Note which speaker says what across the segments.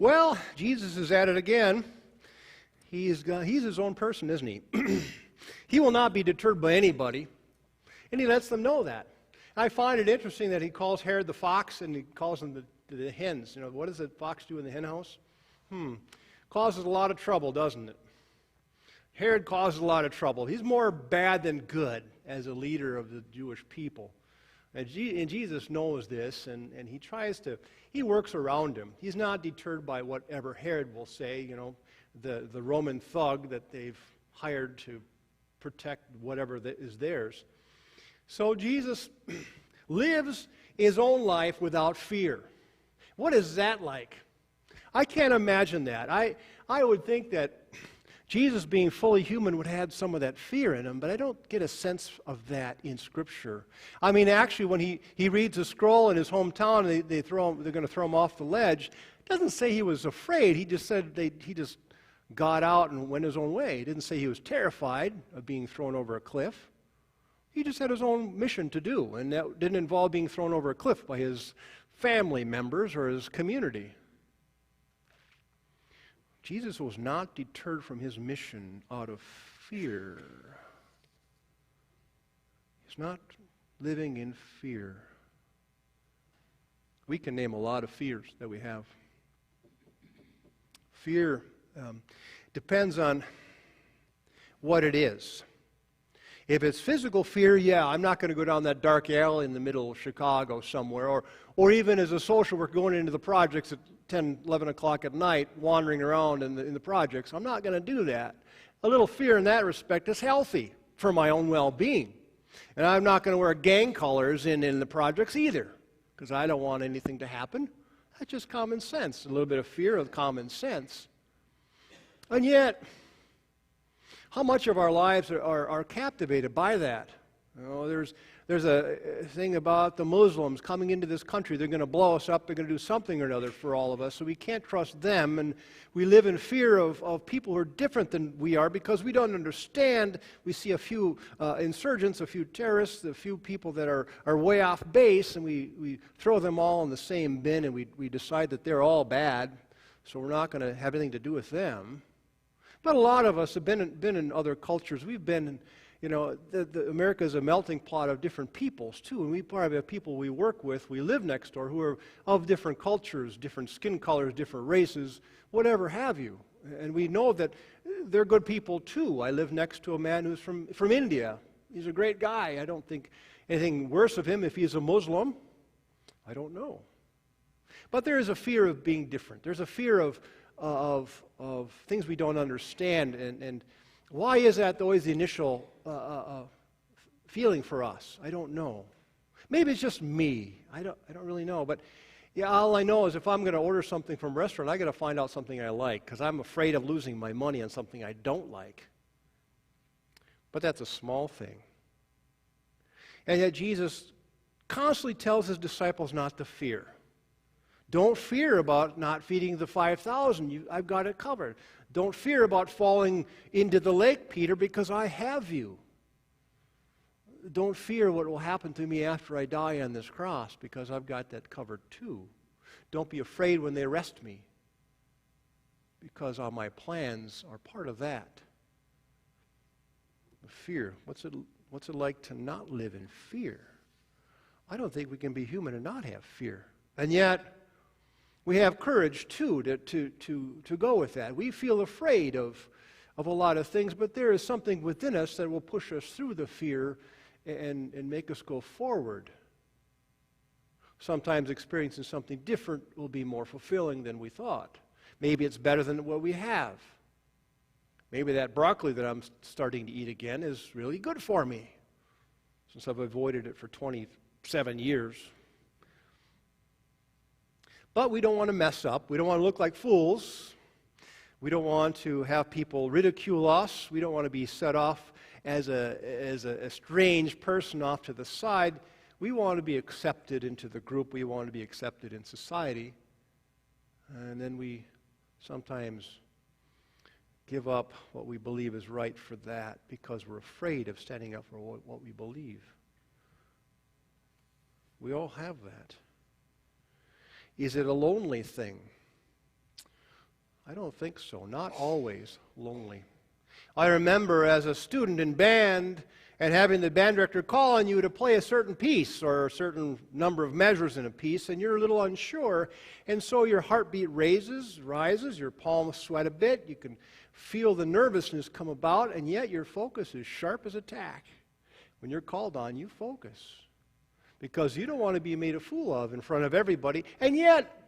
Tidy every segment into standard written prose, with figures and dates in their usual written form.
Speaker 1: Well, Jesus is at it again. He's his own person, isn't he? He will not be deterred by anybody, and he lets them know that. I find it interesting that he calls Herod the fox, and he calls them the hens. You know, what does the fox do in the hen house? Causes a lot of trouble, doesn't it? Herod causes a lot of trouble. He's more bad than good as a leader of the Jewish people. And Jesus knows this, and he works around him. He's not deterred by whatever Herod will say, you know, the Roman thug that they've hired to protect whatever is theirs. So Jesus lives his own life without fear. What is that like? I can't imagine that. I would think that Jesus, being fully human, would have some of that fear in him, but I don't get a sense of that in Scripture. I mean, actually, when he reads a scroll in his hometown, they're going to throw him off the ledge, it doesn't say he was afraid. He just said he just got out and went his own way. He didn't say he was terrified of being thrown over a cliff. He just had his own mission to do, and that didn't involve being thrown over a cliff by his family members or his community. Jesus was not deterred from his mission out of fear. He's not living in fear. We can name a lot of fears that we have. Fear depends on what it is. If it's physical fear, yeah, I'm not going to go down that dark alley in the middle of Chicago somewhere, or even as a social worker going into the projects at 10, 11 o'clock at night, wandering around in the projects. I'm not going to do that. A little fear in that respect is healthy for my own well-being. And I'm not going to wear gang colors in the projects either, because I don't want anything to happen. That's just common sense, a little bit of fear of common sense. And yet, how much of our lives are captivated by that? You know, there's a thing about the Muslims coming into this country. They're going to blow us up. They're going to do something or another for all of us, so we can't trust them. And we live in fear of people who are different than we are because we don't understand. We see a few insurgents, a few terrorists, a few people that are way off base, and we throw them all in the same bin, and we decide that they're all bad, so we're not going to have anything to do with them. But a lot of us have been in other cultures. We've been, you know, America is a melting pot of different peoples too, and we probably have people we work with, we live next door, who are of different cultures, different skin colors, different races, whatever have you. And we know that they're good people too. I live next to a man who's from India. He's a great guy. I don't think anything worse of him if he's a Muslim. I don't know. But there is a fear of being different. There's a fear of things we don't understand, and why is that always the initial feeling for us? I don't know. Maybe it's just me. I don't really know. But yeah, all I know is if I'm going to order something from a restaurant, I got to find out something I like, because I'm afraid of losing my money on something I don't like. But that's a small thing. And yet Jesus constantly tells his disciples not to fear. Don't fear about not feeding the 5,000. I've got it covered. Don't fear about falling into the lake, Peter, because I have you. Don't fear what will happen to me after I die on this cross, because I've got that covered too. Don't be afraid when they arrest me, because all my plans are part of that. Fear. What's it like to not live in fear? I don't think we can be human and not have fear. And yet, we have courage, too, to go with that. We feel afraid of a lot of things, but there is something within us that will push us through the fear and make us go forward. Sometimes experiencing something different will be more fulfilling than we thought. Maybe it's better than what we have. Maybe that broccoli that I'm starting to eat again is really good for me, since I've avoided it for 27 years. But we don't want to mess up. We don't want to look like fools. We don't want to have people ridicule us. We don't want to be set off as a strange person off to the side. We want to be accepted into the group. We want to be accepted in society. And then we sometimes give up what we believe is right for that because we're afraid of standing up for what we believe. We all have that. Is it a lonely thing? I don't think so. Not always lonely. I remember as a student in band and having the band director call on you to play a certain piece or a certain number of measures in a piece, and you're a little unsure, and so your heartbeat rises, your palms sweat a bit, you can feel the nervousness come about, and yet your focus is sharp as a tack. When you're called on, you focus, because you don't want to be made a fool of in front of everybody, and yet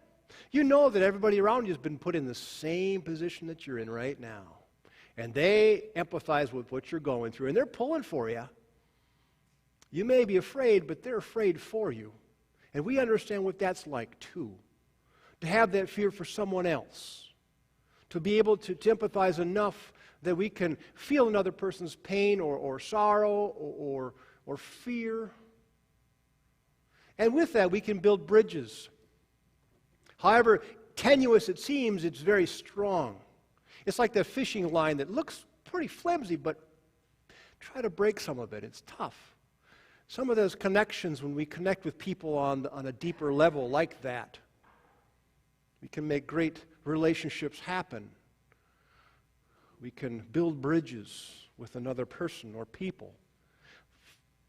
Speaker 1: you know that everybody around you has been put in the same position that you're in right now. And they empathize with what you're going through, and they're pulling for you. You may be afraid, but they're afraid for you. And we understand what that's like, too. To have that fear for someone else. To be able to empathize enough that we can feel another person's pain or sorrow or fear. And with that, we can build bridges. However tenuous it seems, it's very strong. It's like that fishing line that looks pretty flimsy, but try to break some of it. It's tough. Some of those connections, when we connect with people on a deeper level like that, we can make great relationships happen. We can build bridges with another person or people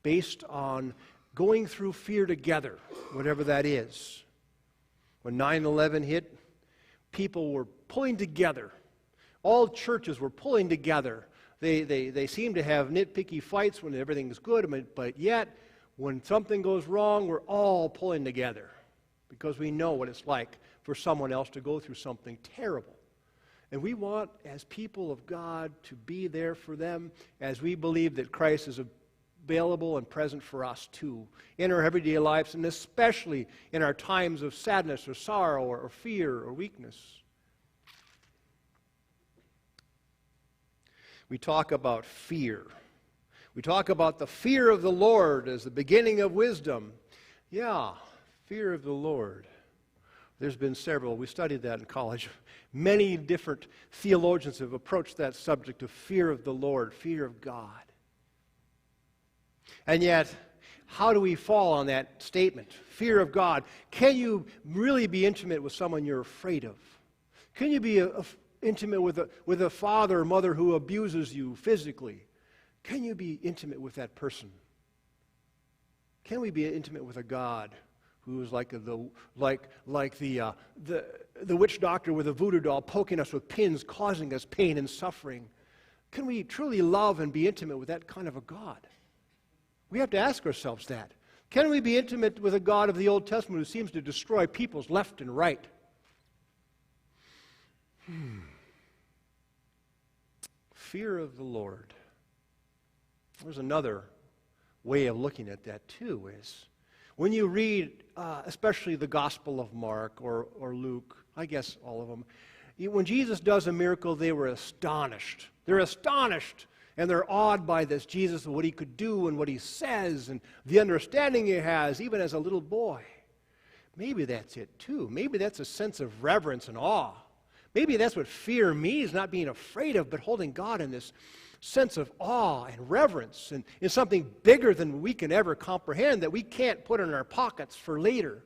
Speaker 1: based on going through fear together, whatever that is. When 9/11 hit, people were pulling together. All churches were pulling together. They seem to have nitpicky fights when everything's good, but yet, when something goes wrong, we're all pulling together because we know what it's like for someone else to go through something terrible. And we want, as people of God, to be there for them as we believe that Christ is available and present for us too in our everyday lives, and especially in our times of sadness or sorrow or fear or weakness. We talk about fear. We talk about the fear of the Lord as the beginning of wisdom. Yeah, fear of the Lord. There's been several. We studied that in college. Many different theologians have approached that subject of fear of the Lord, fear of God. And yet, how do we fall on that statement? Fear of God. Can you really be intimate with someone you're afraid of? Can you be intimate with a father or mother who abuses you physically? Can you be intimate with that person? Can we be intimate with a God who is like the witch doctor with a voodoo doll poking us with pins, causing us pain and suffering? Can we truly love and be intimate with that kind of a God? We have to ask ourselves that. Can we be intimate with a God of the Old Testament who seems to destroy peoples left and right? Fear of the Lord. There's another way of looking at that too, is when you read especially the Gospel of Mark or Luke, I guess all of them, when Jesus does a miracle, they were astonished. They're astonished and they're awed by this Jesus and what he could do and what he says and the understanding he has, even as a little boy. Maybe that's it too. Maybe that's a sense of reverence and awe. Maybe that's what fear means, not being afraid of, but holding God in this sense of awe and reverence and in something bigger than we can ever comprehend that we can't put in our pockets for later.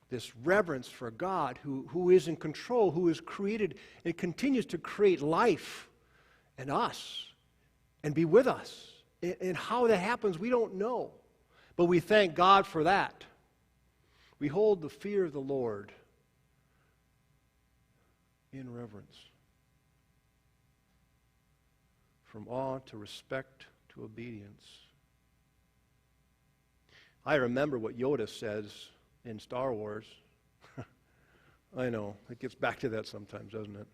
Speaker 1: This reverence for God who is in control, who has created and continues to create life and us and be with us. And how that happens, we don't know. But we thank God for that. We hold the fear of the Lord in reverence. From awe to respect to obedience. I remember what Yoda says in Star Wars. I know, it gets back to that sometimes, doesn't it?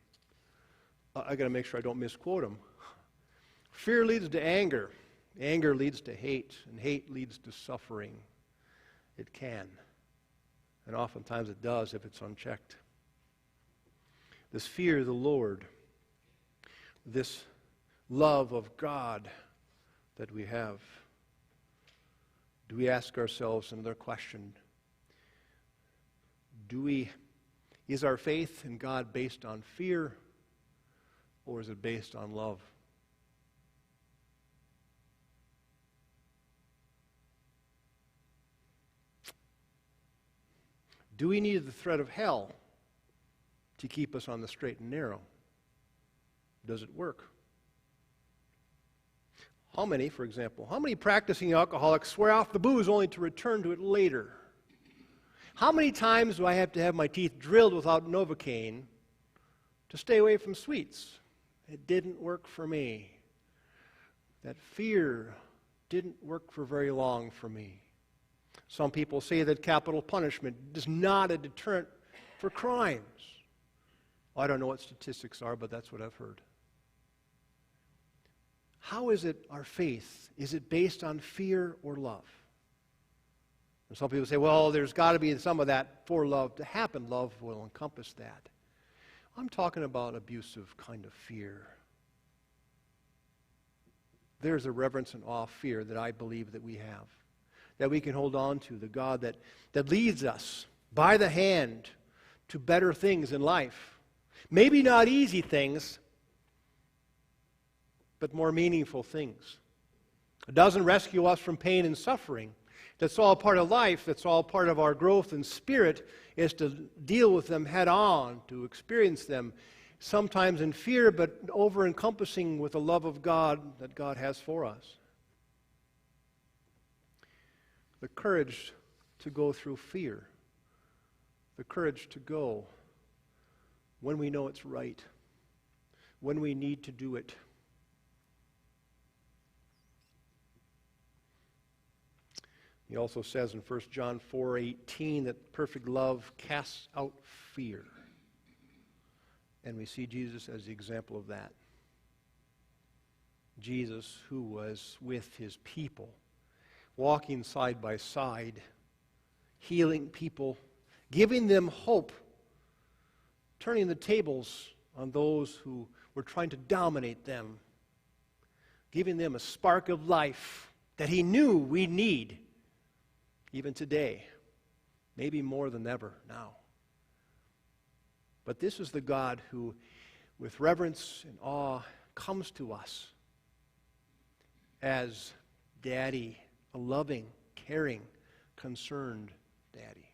Speaker 1: I got to make sure I don't misquote him. Fear leads to anger. Anger leads to hate, and hate leads to suffering. It can. And oftentimes it does if it's unchecked. This fear of the Lord, this love of God that we have. Do we ask ourselves another question? Is our faith in God based on fear, or is it based on love? Do we need the threat of hell to keep us on the straight and narrow. Does it work? How many, for example, how many practicing alcoholics swear off the booze only to return to it later? How many times do I have to have my teeth drilled without Novocaine to stay away from sweets? It didn't work for me. That fear didn't work for very long for me. Some people say that capital punishment is not a deterrent for crimes. I don't know what statistics are, but that's what I've heard. How is it our faith? Is it based on fear or love? And some people say, well, there's got to be some of that for love to happen. Love will encompass that. I'm talking about abusive kind of fear. There's a reverence and awe fear that I believe that we have, that we can hold on to, the God that leads us by the hand to better things in life. Maybe not easy things, but more meaningful things. It doesn't rescue us from pain and suffering. That's all part of life. That's all part of our growth in spirit, is to deal with them head on, to experience them sometimes in fear, but over-encompassing with the love of God that God has for us. The courage to go through fear. The courage to go when we know it's right, when we need to do it. He also says in 1 John 4:18 that perfect love casts out fear. And we see Jesus as the example of that. Jesus, who was with his people, walking side by side, healing people, giving them hope, turning the tables on those who were trying to dominate them, giving them a spark of life that he knew we need even today, maybe more than ever now. But this is the God who, with reverence and awe, comes to us as Daddy, a loving, caring, concerned Daddy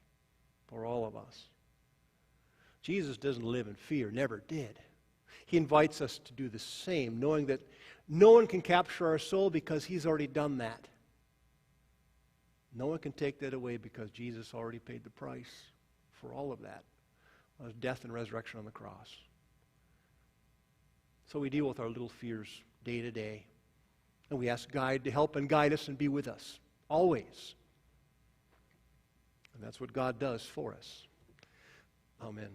Speaker 1: for all of us. Jesus doesn't live in fear, never did. He invites us to do the same, knowing that no one can capture our soul because he's already done that. No one can take that away because Jesus already paid the price for all of that. His death and resurrection on the cross. So we deal with our little fears day to day. And we ask God to help and guide us and be with us, always. And that's what God does for us. Amen.